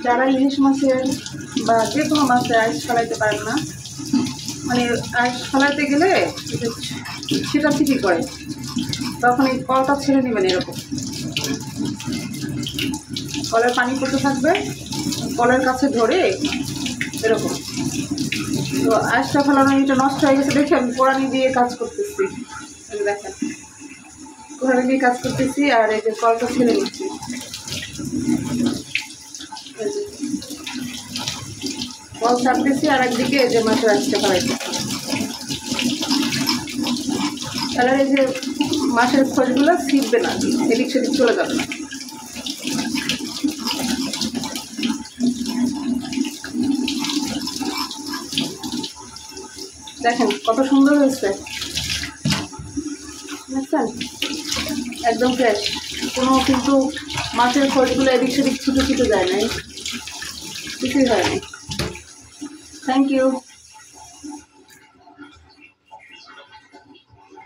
যারা ইলিশ মাছের বা যে কোনো মাছের আইস ফেলাইতে পারেন না, মানে আইস ফেলাইতে গেলে সেটা ঠিকই করে, তখন এই কলটা ছেড়ে নেবেন। এরকম কলের পানি পড়তে থাকবে, কলের কাছে ধরে এরকম। তো আইসটা ফেলানো এটা নষ্ট হয়ে গেছে দেখে আমি কোরানি দিয়ে কাজ করতেছি। দেখেন কোরানি দিয়ে কাজ করতেছি আর এই যে কলটা ছেড়ে নিচ্ছি। কল ছাড়তেছি আর একদিকে যে মাছের আইসটা ফেলাইতেছি। তাহলে এই যে মাছের খোঁজগুলো ছিপবে না, এদিক সেদিক চলে যাবে না। দেখেন কত সুন্দর হয়েছে, বুঝছেন? একদম ফ্রেশ, কোনো কিন্তু মাছের খোঁজগুলো এদিক সেদিক ছুটে ছুটে যায় নাই, কিছুই হয়নি। Thank you.